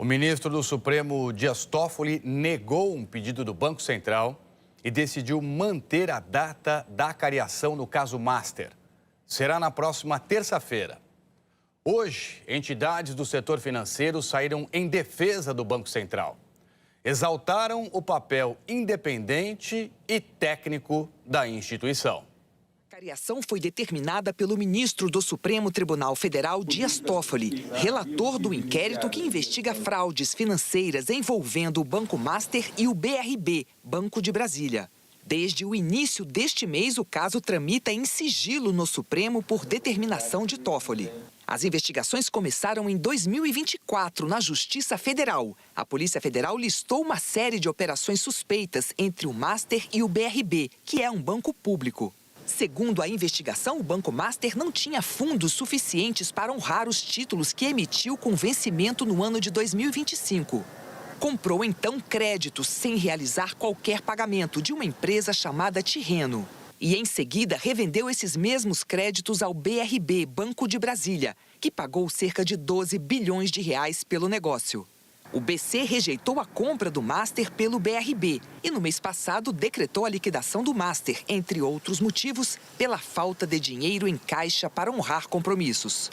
O ministro do Supremo, Dias Toffoli, negou um pedido do Banco Central e decidiu manter a data da acariação no caso Master. Será na próxima terça-feira. Hoje, entidades do setor financeiro saíram em defesa do Banco Central. Exaltaram o papel independente e técnico da instituição. A acariação foi determinada pelo ministro do Supremo Tribunal Federal, Dias Toffoli, relator do inquérito que investiga fraudes financeiras envolvendo o Banco Master e o BRB, Banco de Brasília. Desde o início deste mês, o caso tramita em sigilo no Supremo por determinação de Toffoli. As investigações começaram em 2024 na Justiça Federal. A Polícia Federal listou uma série de operações suspeitas entre o Master e o BRB, que é um banco público. Segundo a investigação, o Banco Master não tinha fundos suficientes para honrar os títulos que emitiu com vencimento no ano de 2025. Comprou, então, créditos sem realizar qualquer pagamento de uma empresa chamada Tirreno. E, em seguida, revendeu esses mesmos créditos ao BRB, Banco de Brasília, que pagou cerca de 12 bilhões de reais pelo negócio. O BC rejeitou a compra do Master pelo BRB e, no mês passado, decretou a liquidação do Master, entre outros motivos, pela falta de dinheiro em caixa para honrar compromissos.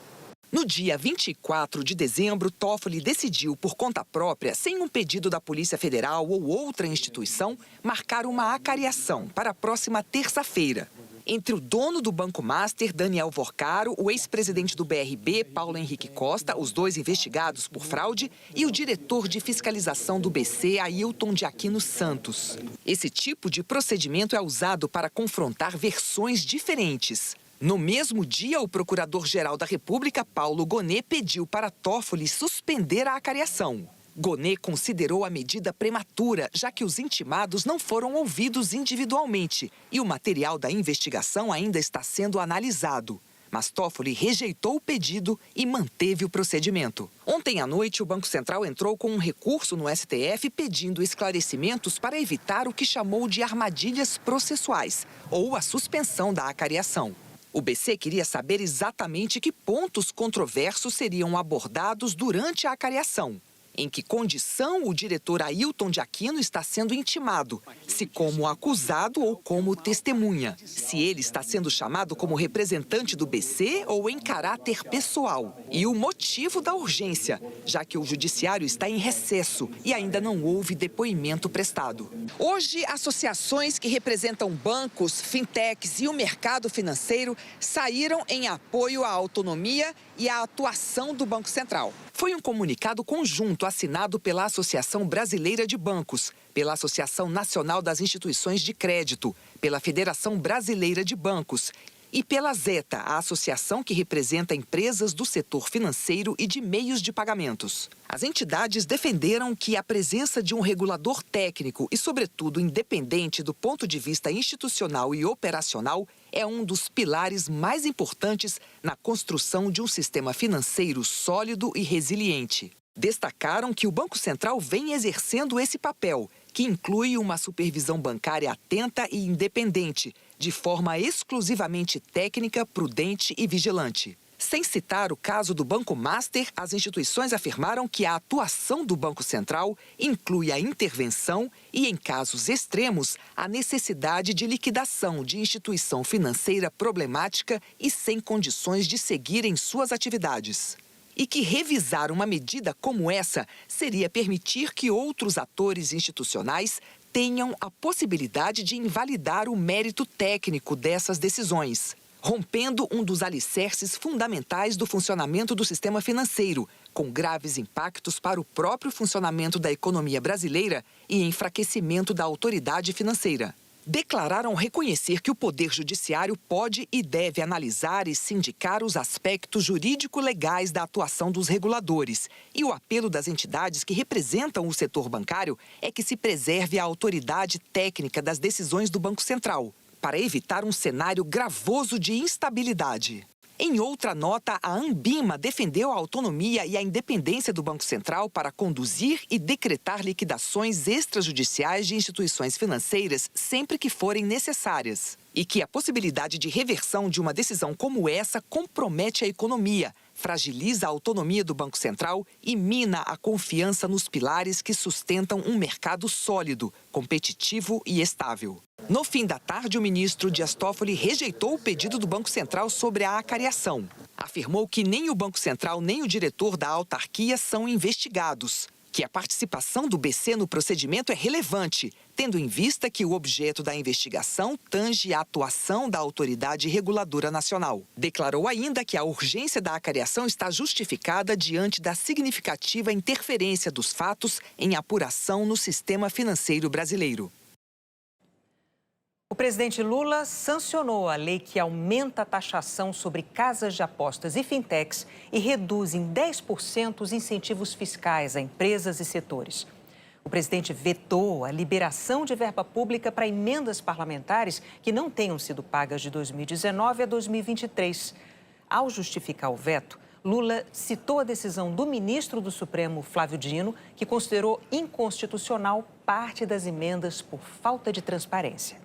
No dia 24 de dezembro, Toffoli decidiu, por conta própria, sem um pedido da Polícia Federal ou outra instituição, marcar uma acariação para a próxima terça-feira. Entre o dono do Banco Master, Daniel Vorcaro, o ex-presidente do BRB, Paulo Henrique Costa, os dois investigados por fraude, e o diretor de fiscalização do BC, Ailton de Aquino Santos. Esse tipo de procedimento é usado para confrontar versões diferentes. No mesmo dia, o procurador-geral da República, Paulo Gonet, pediu para Toffoli suspender a acariação. Gonet considerou a medida prematura, já que os intimados não foram ouvidos individualmente e o material da investigação ainda está sendo analisado. Mas Toffoli rejeitou o pedido e manteve o procedimento. Ontem à noite, o Banco Central entrou com um recurso no STF pedindo esclarecimentos para evitar o que chamou de armadilhas processuais, ou a suspensão da acariação. O BC queria saber exatamente que pontos controversos seriam abordados durante a acariação. Em que condição o diretor Ailton de Aquino está sendo intimado, se como acusado ou como testemunha, se ele está sendo chamado como representante do BC ou em caráter pessoal, e o motivo da urgência, já que o judiciário está em recesso e ainda não houve depoimento prestado. Hoje, associações que representam bancos, fintechs e o mercado financeiro saíram em apoio à autonomia e à atuação do Banco Central. Foi um comunicado conjunto assinado pela Associação Brasileira de Bancos, pela Associação Nacional das Instituições de Crédito, pela Federação Brasileira de Bancos e pela Zeta, a associação que representa empresas do setor financeiro e de meios de pagamentos. As entidades defenderam que a presença de um regulador técnico e, sobretudo, independente do ponto de vista institucional e operacional é um dos pilares mais importantes na construção de um sistema financeiro sólido e resiliente. Destacaram que o Banco Central vem exercendo esse papel, que inclui uma supervisão bancária atenta e independente, de forma exclusivamente técnica, prudente e vigilante. Sem citar o caso do Banco Master, as instituições afirmaram que a atuação do Banco Central inclui a intervenção e, em casos extremos, a necessidade de liquidação de instituição financeira problemática e sem condições de seguir em suas atividades. E que revisar uma medida como essa seria permitir que outros atores institucionais tenham a possibilidade de invalidar o mérito técnico dessas decisões, rompendo um dos alicerces fundamentais do funcionamento do sistema financeiro, com graves impactos para o próprio funcionamento da economia brasileira e enfraquecimento da autoridade financeira. Declararam reconhecer que o Poder Judiciário pode e deve analisar e sindicar os aspectos jurídico-legais da atuação dos reguladores. E o apelo das entidades que representam o setor bancário é que se preserve a autoridade técnica das decisões do Banco Central, para evitar um cenário gravoso de instabilidade. Em outra nota, a Anbima defendeu a autonomia e a independência do Banco Central para conduzir e decretar liquidações extrajudiciais de instituições financeiras sempre que forem necessárias. E que a possibilidade de reversão de uma decisão como essa compromete a economia, fragiliza a autonomia do Banco Central e mina a confiança nos pilares que sustentam um mercado sólido, competitivo e estável. No fim da tarde, o ministro Dias Toffoli rejeitou o pedido do Banco Central sobre a acariação. Afirmou que nem o Banco Central nem o diretor da autarquia são investigados, que a participação do BC no procedimento é relevante, tendo em vista que o objeto da investigação tange a atuação da Autoridade Reguladora Nacional. Declarou ainda que a urgência da acariação está justificada diante da significativa interferência dos fatos em apuração no sistema financeiro brasileiro. O presidente Lula sancionou a lei que aumenta a taxação sobre casas de apostas e fintechs e reduz em 10% os incentivos fiscais a empresas e setores. O presidente vetou a liberação de verba pública para emendas parlamentares que não tenham sido pagas de 2019 a 2023. Ao justificar o veto, Lula citou a decisão do ministro do Supremo, Flávio Dino, que considerou inconstitucional parte das emendas por falta de transparência.